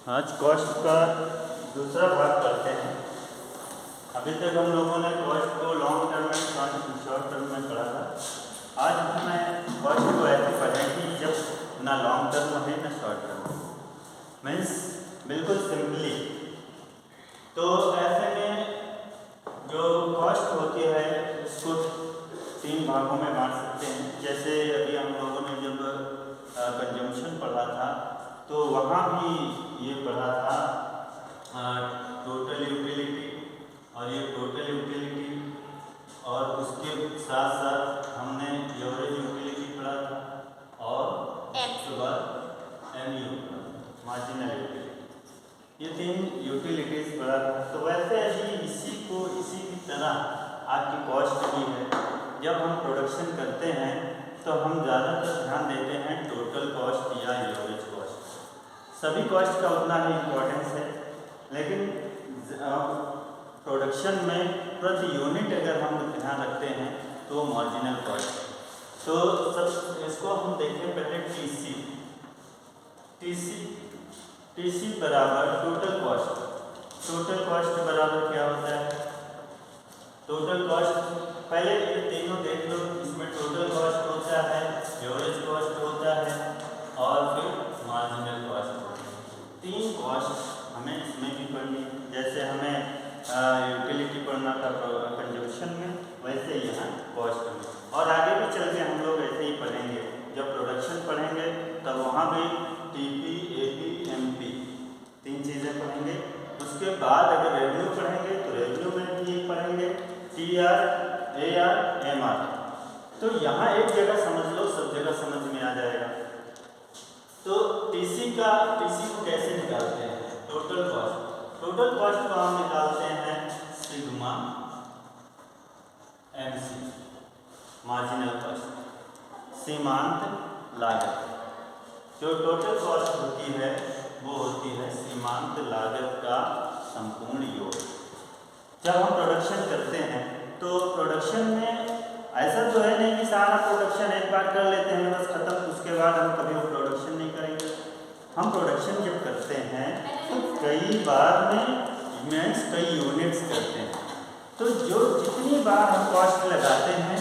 आज कॉस्ट का दूसरा भाग करते हैं। अभी तक हम लोगों ने कॉस्ट को लॉन्ग टर्म में शॉर्ट टर्म में पढ़ा था। आज हमें कॉस्ट को ऐसे पढ़ेंगे जब ना लॉन्ग टर्म है ना शॉर्ट टर्म, मीन्स बिल्कुल सिंपली। तो ऐसे में जो कॉस्ट होती है उसको तीन भागों में बांट सकते हैं। जैसे अभी हम लोगों ने जब कंजम्पशन पढ़ा था तो वहाँ भी ये पढ़ा था टोटल यूटिलिटी, और ये टोटल यूटिलिटी और उसके साथ साथ हमने एवरेज यूटिलिटी पढ़ा था और उसके बाद एमयू मार्जिनल यूटिलिटी, ये तीन यूटिलिटीज़ पढ़ा था। तो वैसे अभी इसी की तरह आपकी कॉस्ट भी है। जब हम प्रोडक्शन करते हैं तो हम ज़्यादातर ध्यान देते हैं टोटल कॉस्ट या एवरेज कॉस्ट। सभी कॉस्ट का उतना ही इम्पोर्टेंस है, लेकिन प्रोडक्शन में प्रति यूनिट अगर हम ध्यान रखते हैं तो मार्जिनल कॉस्ट। तो सब इसको हम देखें पहले टीसी बराबर टोटल कॉस्ट। टोटल कॉस्ट बराबर क्या होता है? टोटल कॉस्ट पहले ये तीनों देख लो। इसमें टोटल कॉस्ट होता है, एवरेज कॉस्ट होता है और फिर मार्जिनल कॉस्ट होता है। तीन कॉस्ट हमें इसमें भी पढ़नी है। जैसे हमें यूटिलिटी पढ़ना था कंजम्पशन में, वैसे यहाँ कॉस्ट में। और आगे भी चल के हम लोग ऐसे ही पढ़ेंगे। जब प्रोडक्शन पढ़ेंगे तब वहाँ भी टीपी, एपी, एमपी तीन चीज़ें पढ़ेंगे। उसके बाद अगर रेवेन्यू पढ़ेंगे तो रेवेन्यू में भी ये पढ़ेंगे टीआर, एआर, एमआर। तो यहाँ एक जगह समझ लो, सब जगह समझ में आ जाएगा। तो टीसी को कैसे निकालते हैं? टोटल कॉस्ट को हम निकालते हैं सिग्मा एमसी, मार्जिनल कॉस्ट, सीमांत लागत। जो टोटल कॉस्ट होती है वो होती है सीमांत लागत का संपूर्ण योग। जब हम प्रोडक्शन करते हैं तो प्रोडक्शन में ऐसा तो है नहीं कि सारा प्रोडक्शन एक बार कर लेते हैं बस खत्म, उसके बाद हम कभी वो प्रोडक्शन नहीं करेंगे। हम प्रोडक्शन जब करते हैं तो कई बार में मीन्स कई यूनिट्स करते हैं। तो जो जितनी बार हम कॉस्ट लगाते हैं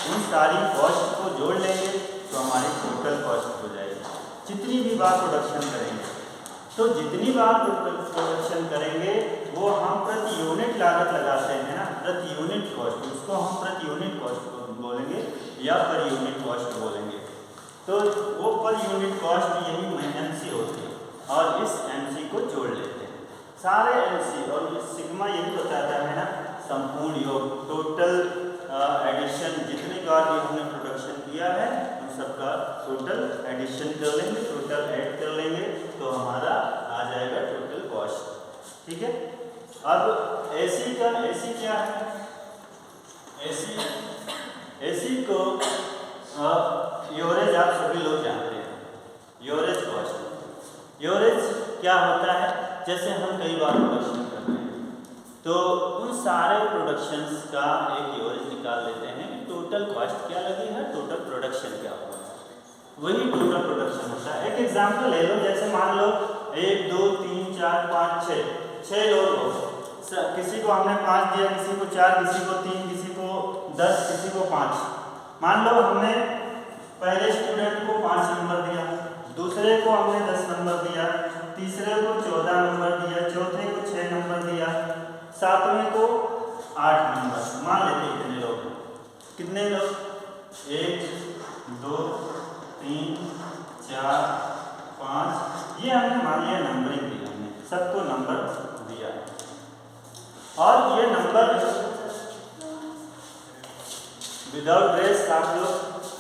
उन सारी कॉस्ट को जोड़ लेंगे तो हमारी टोटल कॉस्ट हो जाएगी। जितनी भी बार प्रोडक्शन करेंगे तो जितनी बार प्रोडक्शन करेंगे वो हम प्रति यूनिट लागत लगाते हैं ना, प्रति यूनिट कॉस्ट, उसको हम प्रति यूनिट कॉस्ट बोलेंगे या पर यूनिट कॉस्ट बोलेंगे। तो वो पर यूनिट कॉस्ट यही एमसी होती है और इस एमसी को जोड़ लेते हैं सारे एमसी। और ये सिग्मा यही बताता है ना संपूर्ण योग, टोटल एडिशन। जितनी बार भी हमने प्रोडक्शन किया है उन सबका टोटल एडिशन कर लेंगे, टोटल ऐड कर लेंगे तो हमारा आ जाएगा टोटल कॉस्ट। ठीक है। अब एसी क्या है? एसी को एवरेज आप सभी लोग जानते हैं। एवरेज कॉस्ट, एवरेज क्या होता है? जैसे हम कई बार प्रोडक्शन करते हैं तो उन सारे प्रोडक्शंस का एक एवरेज निकाल लेते हैं। टोटल कॉस्ट क्या लगी है, टोटल प्रोडक्शन क्या हुआ, वही टोटल प्रोडक्शन होता है। एक एग्जांपल ले लो, जैसे मान लो 1 2 3 4 5 6 लोग हो। किसी को हमने 5 दिया, किसी को 4, किसी को 3, किसी को 10, किसी को 5। मान लो हमने पहले स्टूडेंट को 5 नंबर दिया, दूसरे को हमने 10 नंबर दिया, तीसरे को 14 नंबर दिया, चौथे को 6 नंबर दिया, सातवें को 8 नंबर। मान लेते कितने लोग? कितने लोग? 1 2 3 4 5, ये हमने मान लिया नंबरिंग दी, हमने सबको नंबर दिया। और ये नंबर विदाउट ड्रेस आप लोग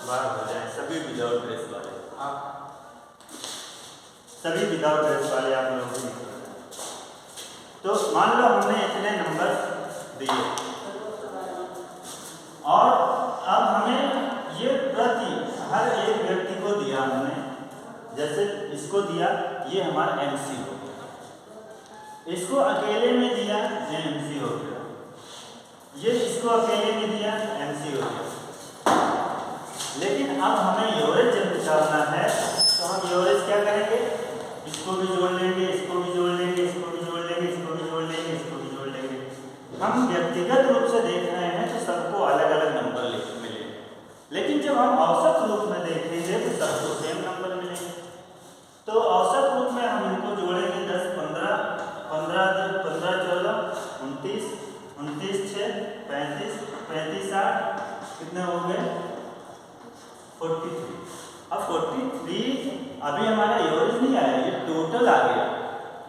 बाहर हो जाए, सभी विदाउट ड्रेस वाले, सभी विदाउट ड्रेस वाले आप लोग भी। तो मान लो हमने इतने नंबर दिए और अब हमें ये प्रति हर एक व्यक्ति को दिया हमने। जैसे इसको दिया, ये हमारा एमसी हो गया। इसको अकेले में दिया, ये एमसी हो गया। ये इसको अकेले में दिया, एमसी हो गया। लेकिन अब हमें एवरेज जब निकालना है तो हम एवरेज क्या करेंगे? इसको भी जोड़ लेंगे, इसको भी जब हम औसत रूप में देखेंगे तो सबको सेम नंबर मिलेंगे। तो औसत रूप में हम इनको जोड़ेंगे 10 15 15 15 14 29 29 6 35 35 60 कितने हो गए 43। अब 43 अभी हमारा एवरेज नहीं आया, ये टोटल आ गया।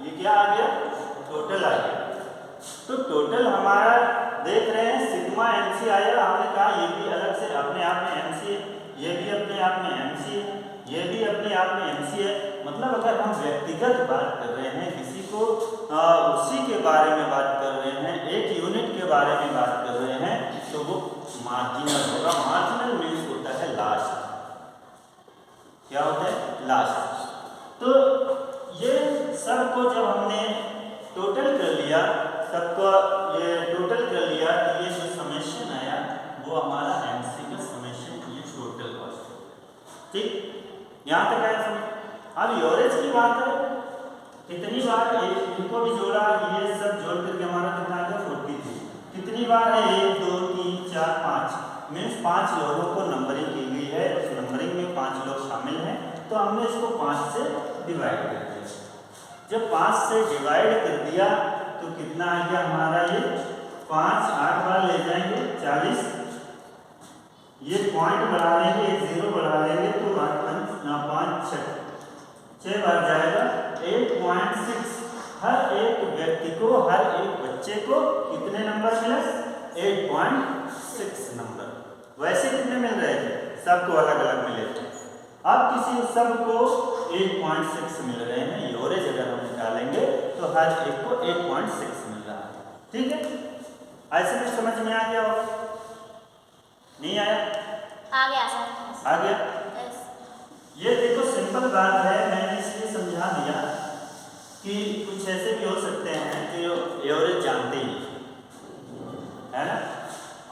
ये क्या आ गया? टोटल आ गया। तो टोटल हमारा देख रहे हैं सिग्मा एमसी आया। हमने कहा ये भी अलग से अपने आप में एमसी है, ये भी अपने आप में एमसी है, ये भी अपने आप में एमसी है। मतलब अगर हम व्यक्तिगत बात कर रहे हैं, किसी को उसी के बारे में बात कर रहे हैं, एक यूनिट के बारे में बात कर रहे हैं, तो वो मार्जिनल होगा। मार्जिनल मीन्स होता है लास्ट। क्या होता है? लास्ट। तो ये सबको जब हमने टोटल कर लिया, सबको ये टोटल कर लिया, तो ये जो समेशन आया वो हमारा एमसी का समेशन, ये टोटल कॉस्ट। ठीक, यहाँ तक आया समझ। अब एवरेज की बात है, कितनी बार इनको भी जोड़ा, ये सब जोड़ करके हमारा कितना आ गया 43। कितनी बार है? 1 2 3 4 5 मीन्स 5 लोगों को नंबरिंग की गई है। उस नंबरिंग में 5 लोग शामिल हैं, तो हमने इसको 5 से डिवाइड कर दिया। जब 5 से डिवाइड कर दिया तो कितना आ गया हमारा? ये 5 8 बार ले जाएंगे 40, ये पॉइंट बढ़ा लेंगे, एक 0 बढ़ा लेंगे तो 5 6 बार जाएगा 8.6। हर एक व्यक्ति को, हर एक बच्चे को कितने नंबर मिले? 8.6 नंबर। वैसे कितने मिल रहे थे? सबको अलग अलग मिले थे। अब किसी सबको 8.6 मिल रहे हैं। एवरेज अगर हम निकालेंगे तो हर एक को 8.6 मिल रहा है। ठीक है, ऐसे में समझ में आ गया हो? नहीं आया? आ गया सर। आ गया? ये देखो सिंपल बात है, मैंने इसलिए समझा दिया कि कुछ ऐसे भी हो सकते हैं जो एवरेज जानते ही है ना,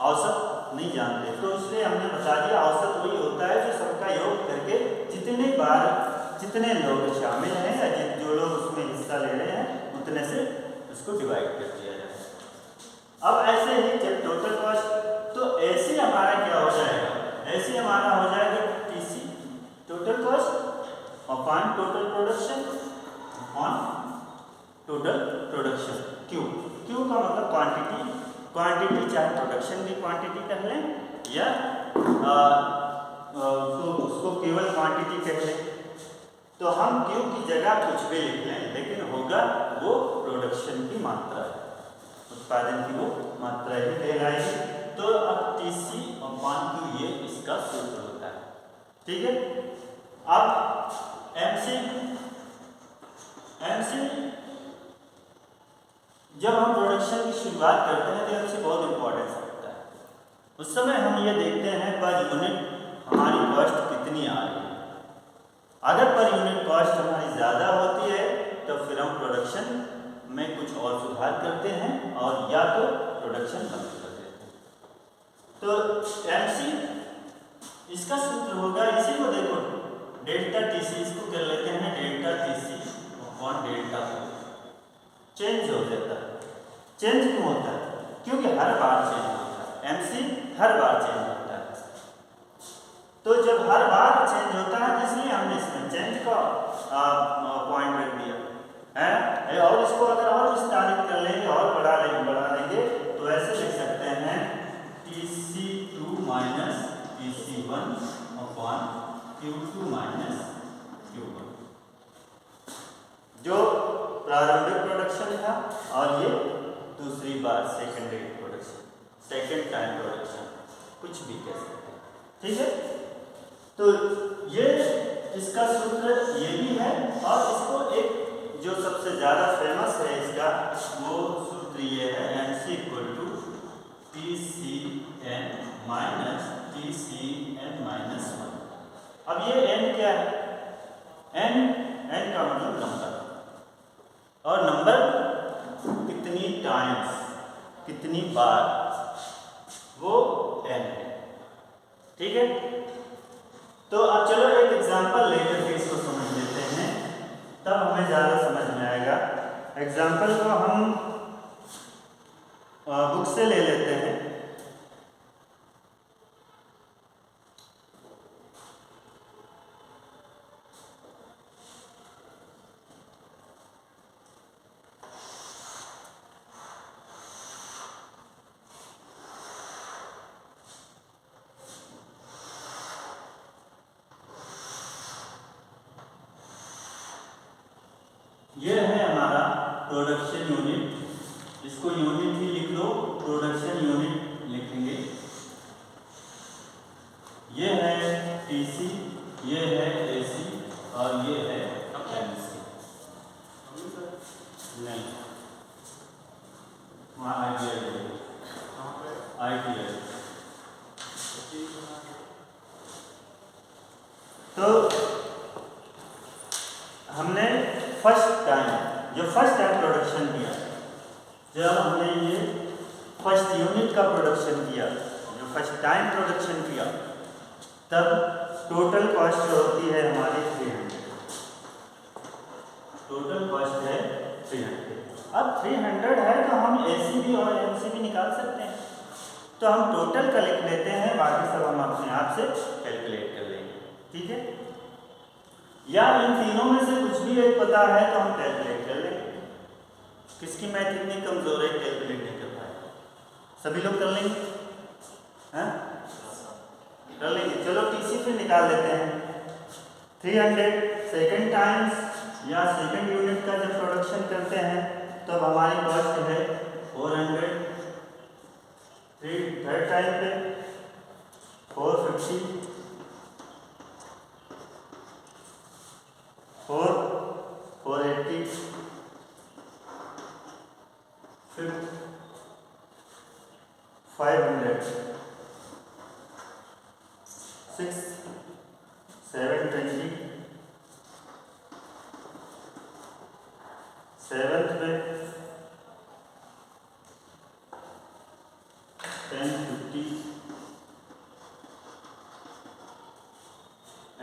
औसत नहीं जानते, तो इसलिए हमने बता दिया औसत वही होता है जो सबका योग करके जितने बार जितने लोग शामिल हैं या जो लोग उसमें हिस्सा ले रहे हैं उतने से उसको डिवाइड कर दिया जाए। अब ऐसे ही जब टोटल कॉस्ट, तो ऐसे हमारा क्या हो जाएगा? ऐसे हमारा हो जाएगा TC total cost upon total production upon total production. Q, Q का मतलब क्वांटिटी। क्वांटिटी चाहे प्रोडक्शन की क्वांटिटी कह लें या उसको केवल क्वांटिटी कह लें। तो हम क्यू की जगह कुछ भी लिख लें, लेकिन होगा वो प्रोडक्शन की मात्रा है, उत्पादन की वो मात्रा ही कहलाएगी। तो अब टीसी अपॉन क्यू ये इसका सूत्र होता है। ठीक है, अब एमसी जब हम प्रोडक्शन की शुरुआत करते हैं तो एमसी बहुत इंपॉर्टेंस रखता है। उस समय हम ये देखते हैं पर यूनिट हमारी कॉस्ट कितनी आ रही है। अगर पर यूनिट कॉस्ट हमारी ज़्यादा होती है तो फिर हम प्रोडक्शन में कुछ और सुधार करते हैं और या तो प्रोडक्शन बंद कर देते हैं। तो एमसी इसका सूत्र होगा, इसी को देखो डेल्टा टीसी, इसको कर लेते हैं delta TC upon delta change हो जाता है। चेंज क्यों होता है? क्योंकि हर बार चेंज होता है, एमसी हर बार चेंज होता है। तो जब हर बार चेंज होता है इसलिए हमने इसमें चेंज का पॉइंट रख दिया है। और इसको अगर और विस्तारित कर लेंगे और बढ़ा लेंगे तो ऐसे लिख सकते हैं TC2 minus TC1 upon Q2 minus Q1, जो प्रारंभिक प्रोडक्शन था और ये दूसरी बार secondary production, second time production, कुछ भी कह सकते हैं। ठीक है, तो ये इसका सूत्र ये भी है और इसको एक जो सबसे ज़्यादा फेमस है इसका वो सूत्र ये है MC = TCN minus TCN minus 1। अब ये n क्या है? n का मतलब नंबर, और नंबर कितनी टाइम्स, कितनी बार, वो n है। ठीक है, तो अब चलो एक एग्जांपल लेकर के इसको समझ लेते हैं, तब हमें ज़्यादा समझ में आएगा। एग्जांपल को हम बुक से ले लेते हैं। ये है हमारा प्रोडक्शन यूनिट, इसको यूनिट ही लिख लो, प्रोडक्शन यूनिट लिखेंगे। ये है टीसी, ये है एसी और ये है एमसी। नहीं, वहाँ ITI। तो हमने फर्स्ट टाइम प्रोडक्शन किया, जब हमने ये फर्स्ट यूनिट का प्रोडक्शन किया, जो फर्स्ट टाइम प्रोडक्शन किया, तब टोटल कॉस्ट होती है हमारी 300। टोटल कॉस्ट है 300। अब 300 है तो हम ACB और MCB निकाल सकते हैं, तो हम टोटल का लिख लेते हैं, बाकी सब हम अपने आप से कैलकुलेट कर लेंगे। ठीक है, या इन तीनों में से कुछ भी एक पता है तो हम कैलकुलेट कर लेंगे। किसकी मैथ इतनी कमजोर है कैलकुलेट नहीं कर पाए? सभी लोग कर लेंगे, हैं? कर लेंगे। चलो TC फिर निकाल लेते हैं। 300 सेकेंड टाइम्स या सेकेंड यूनिट का जब प्रोडक्शन करते हैं तो हमारी कॉस्ट है 400। थर्ड टाइम पे 450, 480, फिर 500, 6, 720, 7th पे 1050,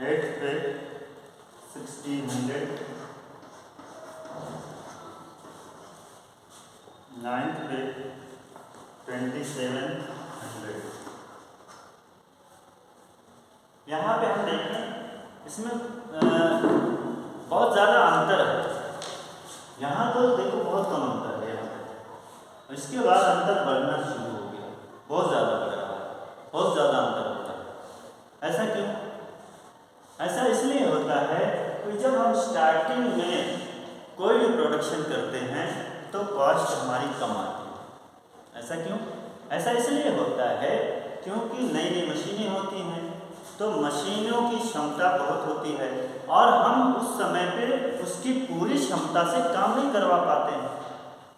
8th पे 1600, 9th पे 2700। यहाँ पे हम देखें इसमें बहुत ज़्यादा अंतर है। यहाँ तो देखो बहुत कम अंतर है यहाँ पे, इसके बाद अंतर बढ़ना शुरू हो गया, बहुत ज़्यादा बढ़ रहा है, बहुत ज़्यादा अंतर होता है। ऐसा क्यों? ऐसा इसलिए होता है कि जब हम स्टार्टिंग में कोई भी प्रोडक्शन करते हैं तो कॉस्ट हमारी कम आती है। ऐसा क्यों? ऐसा इसलिए होता है क्योंकि नई नई मशीनें होती हैं, तो मशीनों की क्षमता बहुत होती है और हम उस समय पे उसकी पूरी क्षमता से काम नहीं करवा पाते हैं।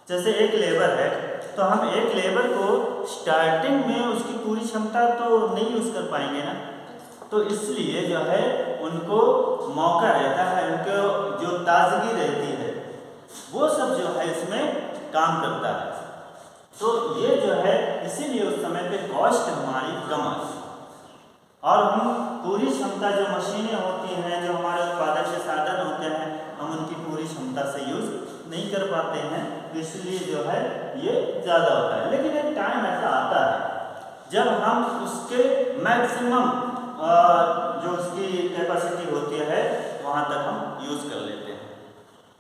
जैसे एक लेबर है तो हम एक लेबर को स्टार्टिंग में उसकी पूरी क्षमता तो नहीं यूज़ कर पाएंगे ना, तो इसलिए जो है उनको मौका रहता है, उनको जो ताजगी रहती है वो सब जो है इसमें काम करता है। तो ये जो है इसीलिए उस समय पे कॉस्ट हमारी कम आती है और हम पूरी क्षमता, जो मशीनें होती हैं, जो हमारे उत्पादन के साधन होते हैं, हम उनकी पूरी क्षमता से यूज़ नहीं कर पाते हैं, इसलिए जो है ये ज़्यादा होता है। लेकिन एक टाइम ऐसा आता है जब हम उसके मैक्सिमम जो उसकी कैपेसिटी होती है वहाँ तक हम यूज़ कर लेते हैं।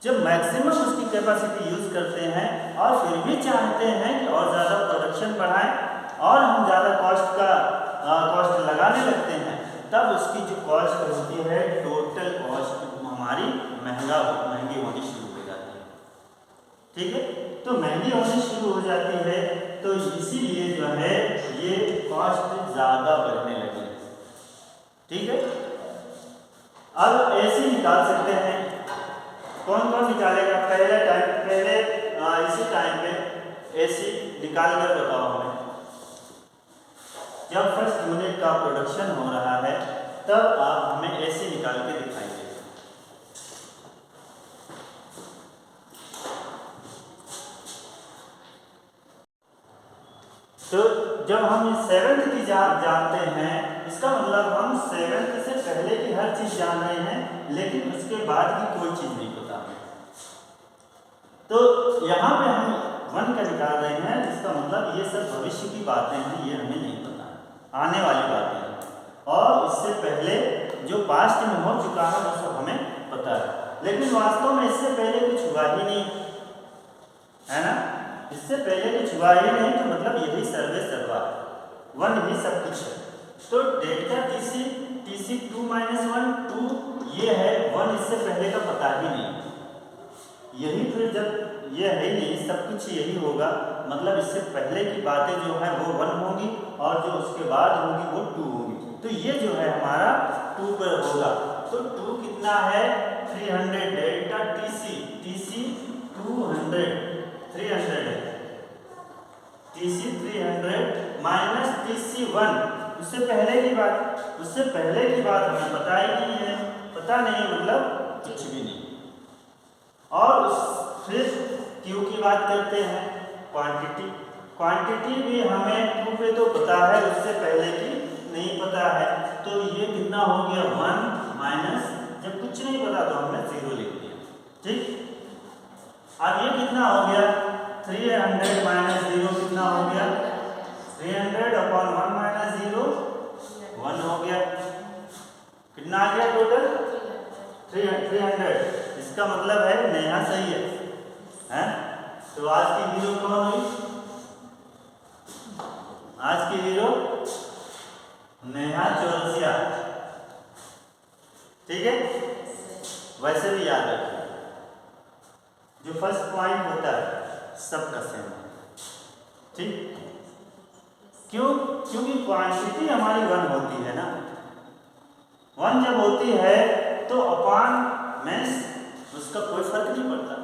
जब मैक्सिमम उसकी कैपेसिटी यूज़ करते हैं और फिर भी चाहते हैं कि और ज़्यादा प्रोडक्शन बढ़ाएं और हम ज़्यादा कॉस्ट लगाने लगते हैं, तब उसकी जो कॉस्ट होती है, टोटल कॉस्ट हमारी महंगी होनी शुरू हो जाती है। ठीक है, तो महंगी होनी शुरू हो जाती है, तो इसीलिए जो है ये कॉस्ट ज़्यादा बढ़ने लगी। ठीक है, अब ऐसे निकाल सकते हैं। कौन कौन निकालेगा? पहले इसी टाइम पे एसी निकाल कर बताओ हमें। जब फर्स्ट यूनिट का प्रोडक्शन हो रहा है तब आप हमें एसी निकाल के दिखाएंगे। तो जब हम 7th की जानते हैं, इसका मतलब हम 7th से पहले की हर चीज़ जान रहे हैं, लेकिन उसके बाद की कोई चीज़ नहीं पता। तो यहाँ पे हम 1 का निकाल रहे हैं, इसका मतलब ये सब भविष्य की बातें हैं, ये हमें नहीं पता, आने वाली बातें हैं, और इससे पहले जो पास्ट में हो चुका है वो सब हमें पता है। लेकिन वास्तव में इससे पहले कुछ हुआ ही नहीं है ना, इससे पहले कुछ हुआ ही नहीं, तो मतलब यही सर्वे सर्वा है, 1 ही सब कुछ है। तो डेल्टा TC 2 - 1 2 ये है, 1 इससे पहले का पता ही नहीं, यही फिर जब ये है नहीं, सब कुछ यही होगा, मतलब इससे पहले की बातें जो है वो 1 होंगी और जो उसके बाद होंगी वो 2 होंगी। तो ये जो है हमारा 2 पर होगा। तो 2 कितना है 300 डेल्टा TC, TC 200 300 है, TC 300 माइनस TC 1, उससे पहले की बात हमें पता ही नहीं है, पता नहीं मतलब कुछ भी नहीं। और फिर Q की बात करते हैं, क्वांटिटी भी हमें 2 पे तो पता है, उससे पहले की नहीं पता है। तो ये कितना हो गया 1 माइनस, जब कुछ नहीं पता तो हमने 0 लिख दिया, ठीक। अब ये कितना हो गया 300 माइनस 0 कितना हो गया 300 अपॉन 1 माइनस 0 1 हो गया। कितना आ गया टोटल 300। इसका मतलब है नेहा सही है, हैं? तो आज की हीरो कौन हुई? आज की हीरो नेहा चौरसिया, ठीक है। वैसे भी याद रखिए, जो फर्स्ट पॉइंट होता है सबका सेम है, ठीक। क्योंकि क्वांटिटी हमारी 1 होती है ना, 1 जब होती है तो अपान मीन्स उसका कोई फर्क नहीं पड़ता,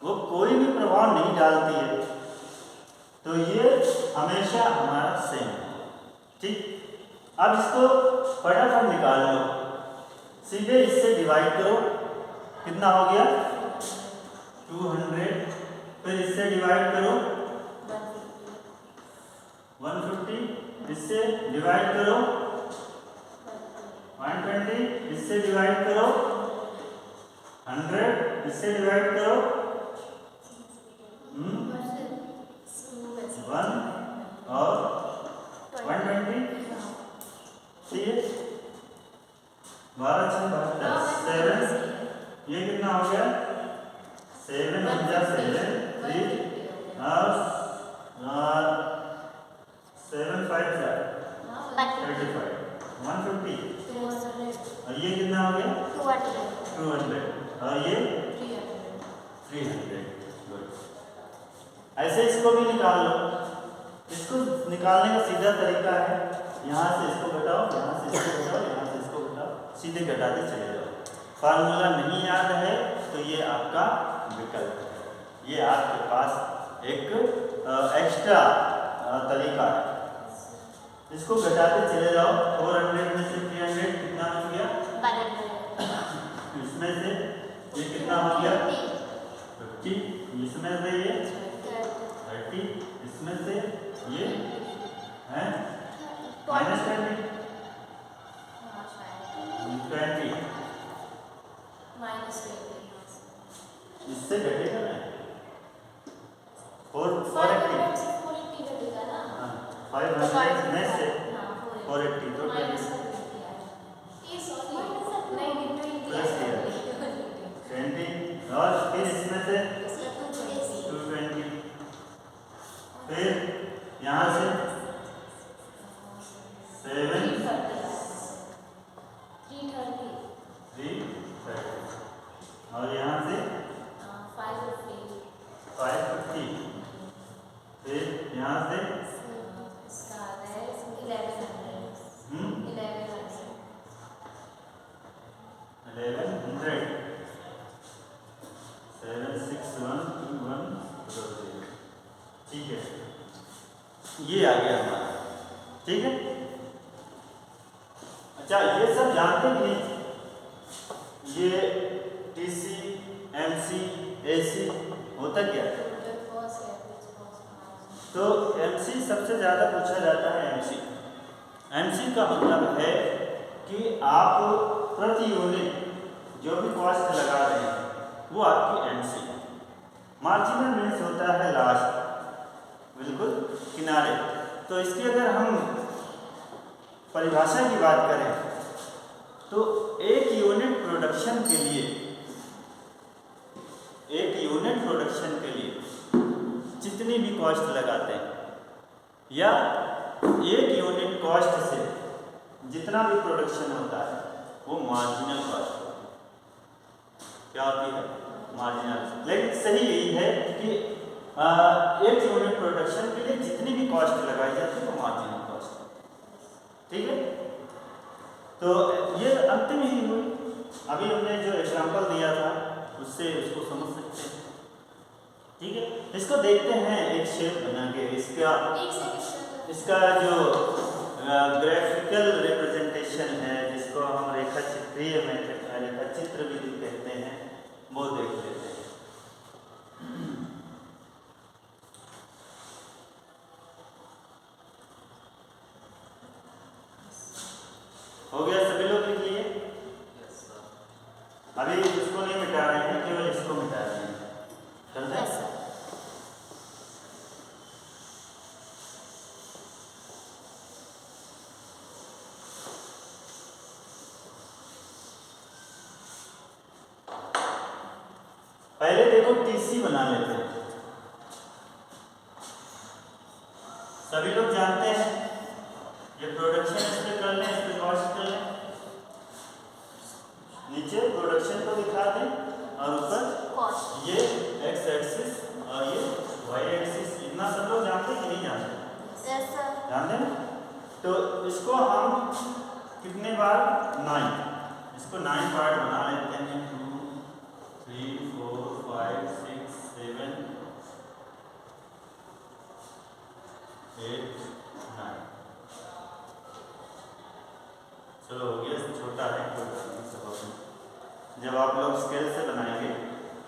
वो कोई भी प्रभाव नहीं डालती है, तो ये हमेशा हमारा सेम है, ठीक। अब इसको फटाफट निकाल लो, सीधे इससे डिवाइड करो, कितना हो गया 200, फिर इससे डिवाइड करो 150, इससे डिवाइड करो 120, इससे डिवाइड करो 100, इससे डिवाइड करो 1 और 120, ठीक है। 12 6 10 7, ये कितना हो गया 7 × 7 3 और 7 5 35 150, और ये कितना हो गया 200 और ये 300। ऐसे इसको भी निकाल लो। इसको निकालने का सीधा तरीका है, यहाँ से इसको घटाओ, यहाँ से इसको घटाओ, यहाँ से इसको घटाओ, सीधे घटाते चले जाओ। फार्मूला नहीं याद है तो ये आपका विकल्प है, ये आपके पास एक एक्स्ट्रा तरीका है। इसको घटाते चले जाओ, 400 में से 300 कितना बच गया 1200, इसमें से ये कितना हो गया 50, इसमें से ये 30, इसमें से ये है -20 इससे घटेगा ना 480 500 में से 480 तो प्लस 20 और फिर इसमें से 220, फिर यहाँ से 7 330 और यहाँ से 550, फिर यहाँ से 1100 76121, ठीक है। ये आ गया हमारा, ठीक है। अच्छा, ये सब जानते भी ये TC MC AC होता क्या है? तो MC सबसे ज़्यादा पूछा जाता है। MC का मतलब है कि आप प्रति यूनिट जो भी कॉस्ट लगा रहे हैं वो आपकी MC। मार्जिनल मीन्स होता है लास्ट, बिल्कुल किनारे। तो इसकी अगर हम परिभाषा की बात करें तो एक यूनिट प्रोडक्शन के लिए जितनी भी कॉस्ट लगाते हैं या एक यूनिट कॉस्ट से जितना भी प्रोडक्शन होता है वो मार्जिनल कॉस्ट होती है। क्या होती है? मार्जिनल। लेकिन सही यही है कि एक यूनिट प्रोडक्शन के लिए जितनी भी कॉस्ट लगाई जाती है वो मार्जिनल कॉस्ट है। ठीक है, तो ये अंतिम ही हुई। अभी हमने जो एग्जांपल दिया था उससे इसको समझ सकते हैं। ठीक है, इसको देखते हैं एक शेप बना के। इसका जो ग्राफिकल रिप्रेजेंटेशन है, जिसको हम रेखा चित्र भी कहते हैं, वो देख लेते हैं। हो गया, सभी लोग लिख लिए? अभी इसको नहीं मिटा रहे हैं, केवल इसको मिटा रहे हैं। चलता है? पहले देखो टीसी बना लेते हैं। सभी लोग जानते हैं ये प्रोडक्शन इस पे कर लें, इस पे कॉस्ट कर लें, नीचे प्रोडक्शन को दिखा दें और ऊपर ये एक्स एक्सिस और ये वाई एक्सिस। इतना सब लोग जानते हैं कि नहीं जानते? जानते हैं। तो इसको हम कितने बार 9, इसको 9 पार्ट बना लेते हैं। 2 3 4 5 6 7 8 9। चलो हो गया, छोटा है, जब आप लोग स्केल से बनाएंगे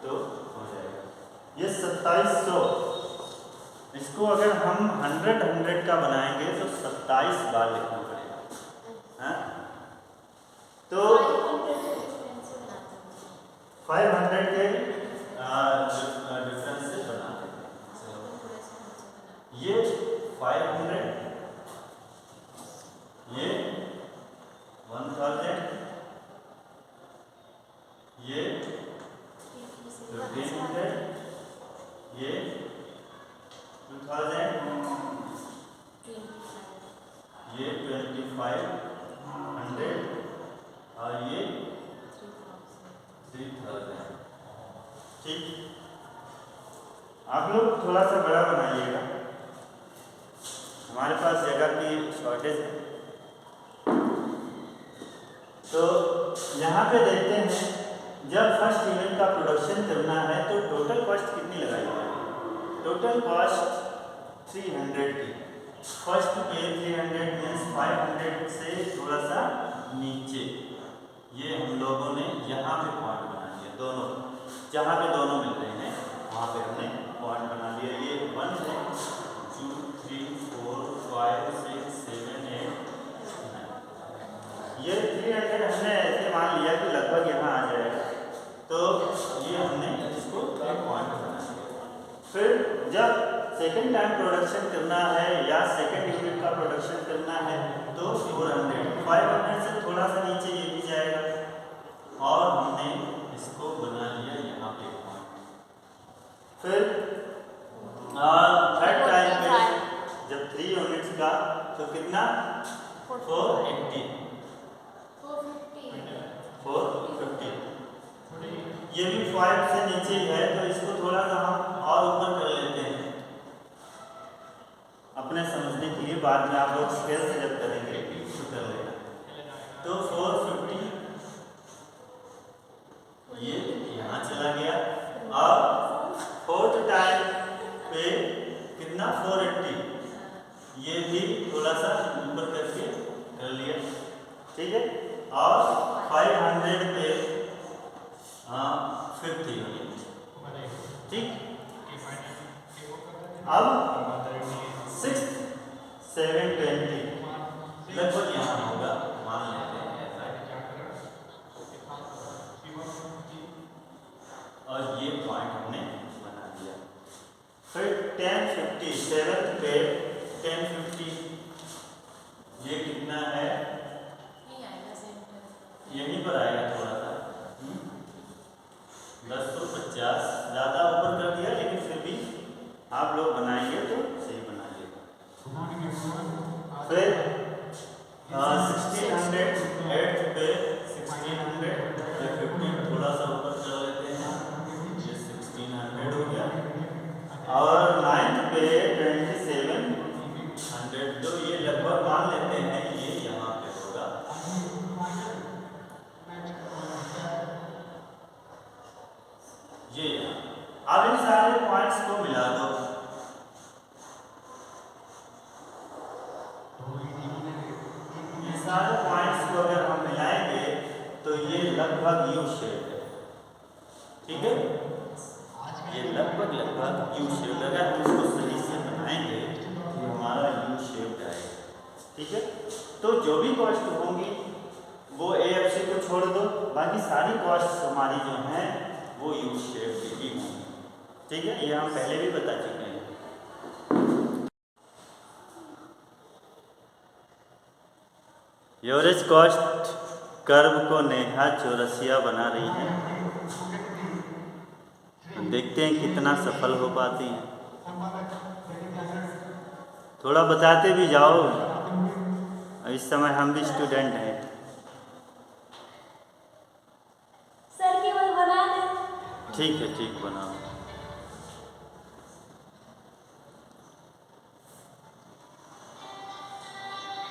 तो हो जाएगा। ये 2700, इसको अगर हम 100 का बनाएंगे तो 27 बार लिखना पड़ेगा। हाँ? तो 500 के डिफरेंस से बना देंगे। ये 500, ये 1000, ये 1500, ये 2000, ये 2500 और ये 3000। ठीक, आप लोग थोड़ा सा बड़ा बनाइएगा, हमारे पास जगह की शॉर्टेज है। तो यहाँ पे देखते हैं, जब फर्स्ट यूनिट का प्रोडक्शन करना है तो टोटल कॉस्ट कितनी लगाई जाएगी? टोटल कॉस्ट 300 की। फर्स्ट पे 300 मीन्स 500 से थोड़ा सा नीचे, ये हम लोगों ने यहाँ पे पॉइंट बना दिया। दोनों जहाँ पे दोनों मिल रहे हैं वहाँ पे हमने पॉइंट बना दिया। ये 1 है, 2 3 4 5 6 7 8 9। ये 300 हमने ऐसे मान लिया कि लगभग यहाँ आ जाएगा, तो ये हमने इसको एक पॉइंट बना दिया। फिर जब सेकेंड टाइम प्रोडक्शन करना है या सेकेंड यूनिट का प्रोडक्शन करना है तो 400, 500 से थोड़ा सा नीचे ये भी जाएगा, और हमने इसको बना लिया यहाँ पे पॉइंट। फिर थर्ड टाइम पे जब 3 यूनिट्स का तो कितना? 450। ये भी 5 से नीचे ही है, तो इसको थोड़ा सा हम और ऊपर कर लेते हैं अपने समझने के लिए। बाद में आप लोग स्केल से जब करेंगे तो कर लेना। तो 450 ये यहाँ चला गया, और फोर्थ टाइम पे कितना? 480, ये भी थोड़ा सा ऊपर करके कर लिया। ठीक है, और 500 पे 50 यूनिट। ठीक, अब 6 7 20 लगभग यहाँ होगा, मान लेते हैं ऐसा। और ये पॉइंट हमने बना दिया। फिर 1050 7 पे 1050, ये कितना है? यहीं पर आएगा थोड़ा सा, 1050, ज़्यादा ऊपर कर दिया, लेकिन फिर भी आप लोग बनाएंगे तो सही बनाइएगा। फिर 1600 8 पे 1600 15 थोड़ा सा ऊपर कर लेते हैं, और 9th पे 2700, तो ये लगभग मान लेते हैं ये यहाँ पे होगा। ये अब इन सारे पॉइंट्स को मिला दो। इन सारे पॉइंट्स को अगर हम मिलाएंगे तो ये लगभग यू शेप है, ठीक है। ये लगभग यू शेप, अगर हम इसको सही से बनाएंगे तो हमारा यू शेप आएगा, ठीक है। तो जो भी कॉस्ट होंगी वो AFC को छोड़ दो, बाकी सारी कॉस्ट हमारी जो हैं वो यू शेप की ही होंगी, ठीक है। ये हम पहले भी बता चुके हैं। एवरेज कॉस्ट कर्व को नेहा चौरसिया बना रही है, देखते हैं कितना सफल हो पाती हैं। थोड़ा बताते भी जाओ, इस समय हम भी स्टूडेंट हैं। सर केवल बना दे। ठीक है, ठीक बनाओ।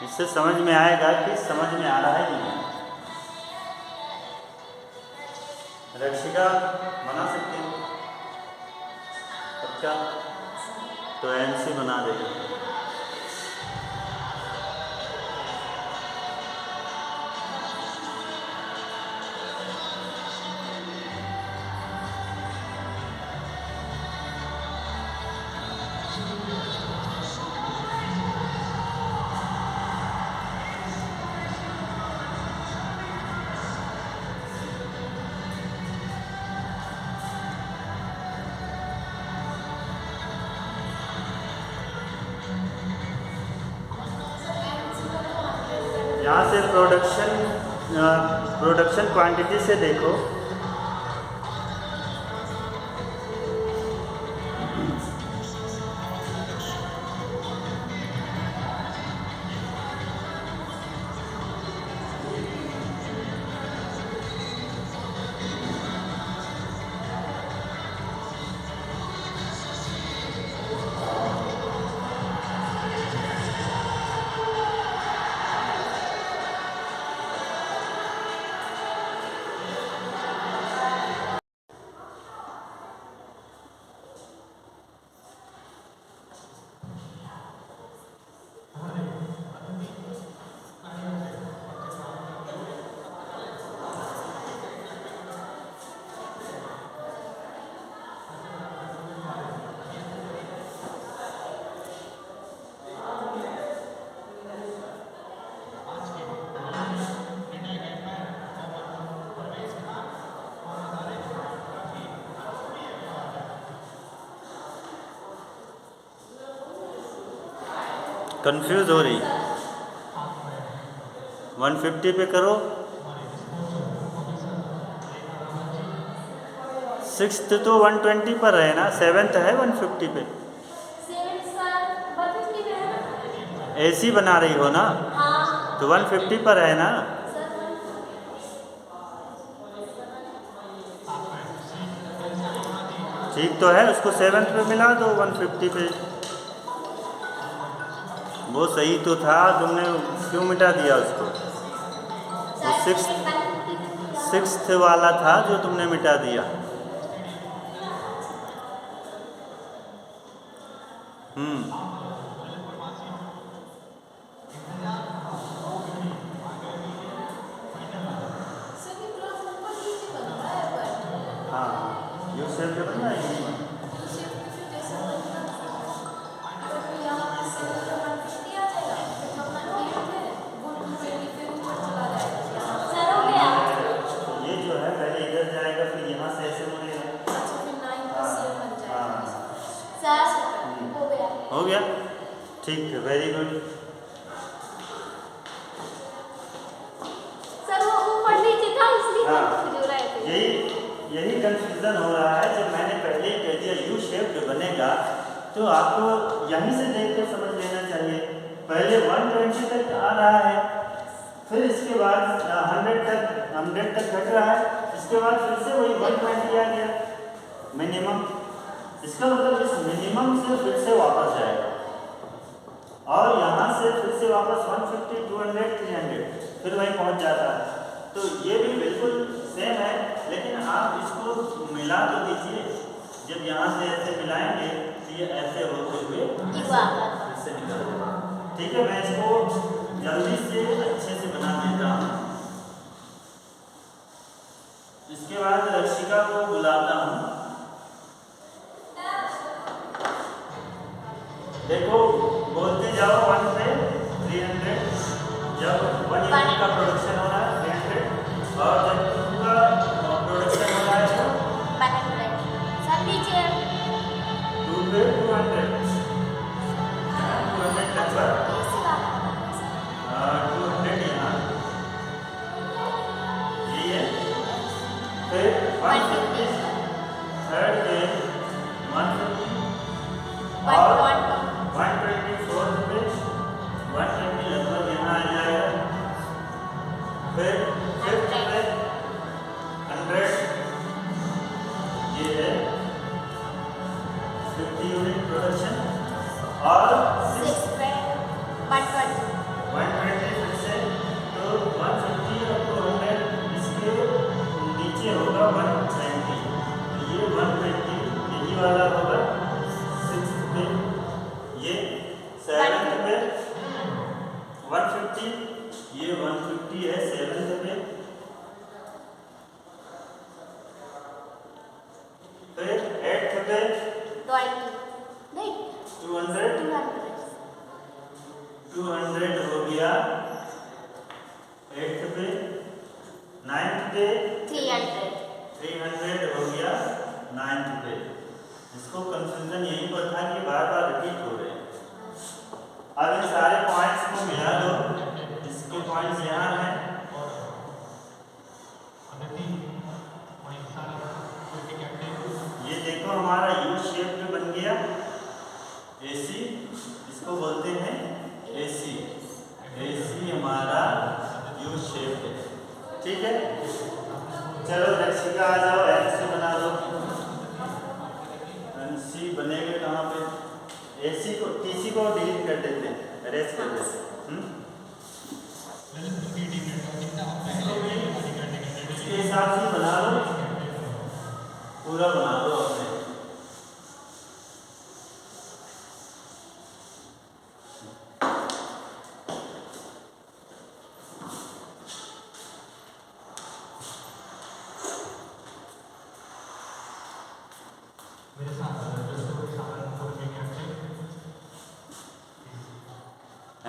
इससे समझ में आएगा कि समझ में आ रहा है कि नहीं। रक्षिका बना सकती हो पक्का? तो MC बना देगा। यहाँ से प्रोडक्शन क्वांटिटी से देखो, कंफ्यूज हो रही। 150 पे करो, 6th तो 120 पर है ना, 7th है 150 पे। AC बना रही हो ना, तो 150 पर है ना। ठीक तो है, उसको 7th पे मिला दो 150 पे। वो सही तो था, तुमने क्यों मिटा दिया उसको? वो 6th वाला था जो तुमने मिटा दिया। हाँ, यू शेप पे बन जाएगी। हो गया, ठीक है, वेरी गुड। सर वो ऊपर नीचे था इसलिए कंफ्यूज हो रहे थे। यही कंफ्यूजन हो रहा है। जब मैंने पहले ही कह दिया यू शेप बनेगा, तो आपको यहीं से देख कर समझ लेना चाहिए। पहले 120 तक आ रहा है, फिर इसके बाद 100 तक घट रहा है, इसके बाद फिर से वही 120 आ गया मिनिमम। इसका मतलब इस मिनिमम से फिर से वापस जाएगा और यहाँ से फिर से वापस 150, 200, 300 फिर वहीं पहुँच जाता है। तो ये भी बिल्कुल सेम है, लेकिन आप इसको मिला तो दीजिए। जब यहाँ से ऐसे मिलाएंगे तो ये ऐसे होते हुए फिर से निकल जाएगा। ठीक है, मैं इसको जल्दी से अच्छे से बना देता हूँ। इसके बाद रक्षिका को बुलाता हूँ। देखो बोलते जाओ 1 पे 300, जब 1 यूनिट का प्रोडक्शन हो रहा है 300 और जब 2 का प्रोडक्शन हो रहा है तो 2 पे 200 लगभग 200 यहाँ यही है। फिर 150 थर्ड पे 150 और 124 पे 120 लगभग यहाँ आ जाएगा। फिर 5th पे 100 ये है 50 यूनिट प्रोडक्शन और 6th पे 120 फिर से तो 150 और 200 इसके नीचे होगा 120 तो ये 120 यही वाला होगा 6th पे। ये 7th पे 150 ये 150 है 7th पे। फिर 8th पे 200 हो गया 8th पे। 9th पे 300 हो गया 9th पे। इसको कंफ्यूजन यहीं पर था कि बार बार रिपीट हो रहे हैं। अब इन सारे पॉइंट्स को मिला दो। इसके पॉइंट्स यहाँ हैं। ये देखो हमारा यू शेप में बन गया AC, इसको बोलते हैं AC। AC हमारा यू शेप है। ठीक है, चलो रक्षिका आ जाओ, MC बना दो। MC बनेगा कहाँ पे? AC को TC को डिलीट कर देते हैं, अरेज कर देते हैं। इसके हिसाब से बना लो, पूरा बना दो अपने।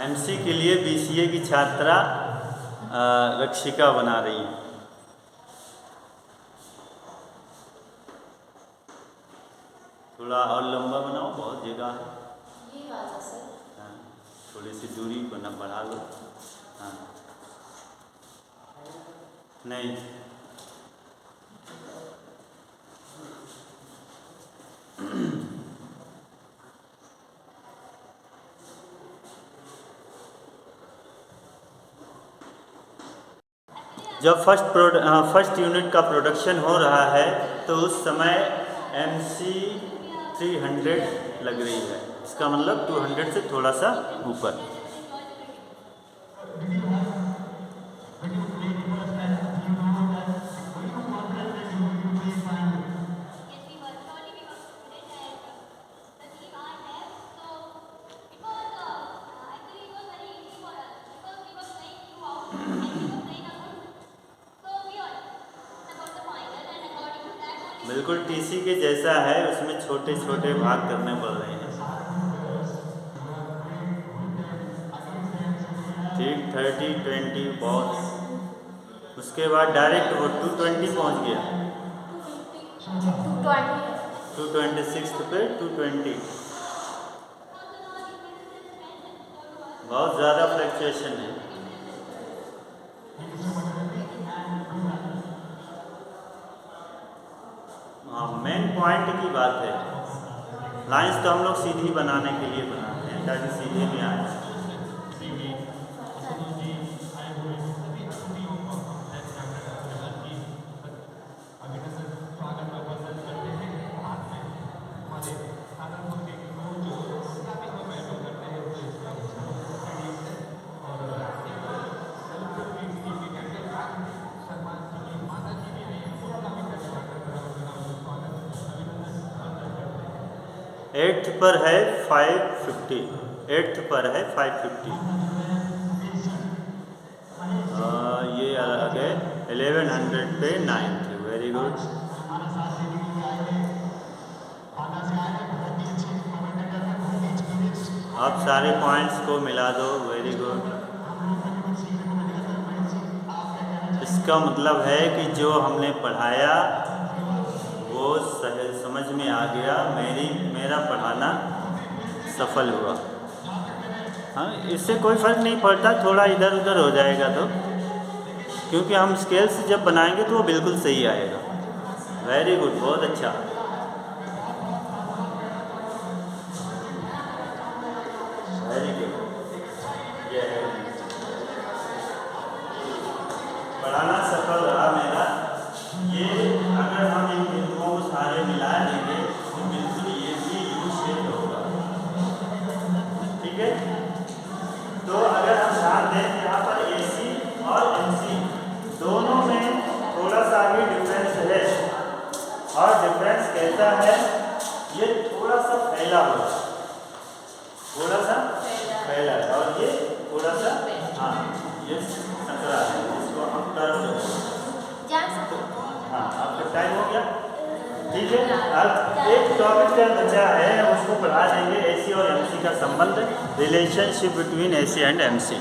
MC के लिए BCA की छात्रा रक्षिका बना रही है। थोड़ा और लंबा बनाओ, बहुत जगह है। ये वाला सर। हाँ, थोड़ी सी दूरी बना बढ़ा लो। हाँ नहीं जब फर्स्ट यूनिट का प्रोडक्शन हो रहा है तो उस समय MC 300 लग रही है। इसका मतलब 200 से थोड़ा सा ऊपर। बिल्कुल TC के जैसा है, उसमें छोटे छोटे भाग करने पड़ रहे हैं। ठीक 30, 20 बहुत। उसके बाद डायरेक्ट वो 220 पहुंच गया। 226 पे 220। बहुत ज़्यादा फ्लक्चुएशन है। हाँ, मेन पॉइंट की बात है। लाइंस तो हम लोग सीधी बनाने के लिए बनाते हैं ताकि सीधे में आ जाए। 8th पर है 550, 8th पर है 550। ये अलग है 1100 पे 9th। Very good. आप सारे पॉइंट्स को मिला दो। Very good. इसका मतलब है कि जो हमने पढ़ाया वो समझ में आ गया, मेरा पढ़ाना सफल हुआ। हाँ, इससे कोई फ़र्क नहीं पड़ता थोड़ा इधर उधर हो जाएगा तो, क्योंकि हम स्केल्स जब बनाएंगे तो वो बिल्कुल सही आएगा। वेरी गुड, बहुत अच्छा। Very good. ये है पढ़ाना सफल रहा मेरा। ये अगर हम इन बिंदुओं को सारे मिला लेंगे तो बिल्कुल ये भी यू शेप होगा। ठीक है, तो अगर हम ध्यान दें यहाँ पर AC और MC दोनों में थोड़ा सा ही डिफरेंस है, और डिफरेंस कैसा है, ये थोड़ा सा फैला हुआ, थोड़ा सा फैला है, और ये थोड़ा सा हाँ ये संकरा है, इसको हम कर्व। हाँ, आपका टाइम हो गया। ठीक है, अब एक टॉपिक का बचा है, उसको पढ़ा देंगे AC और MC का संबंध, relationship between AC and MC।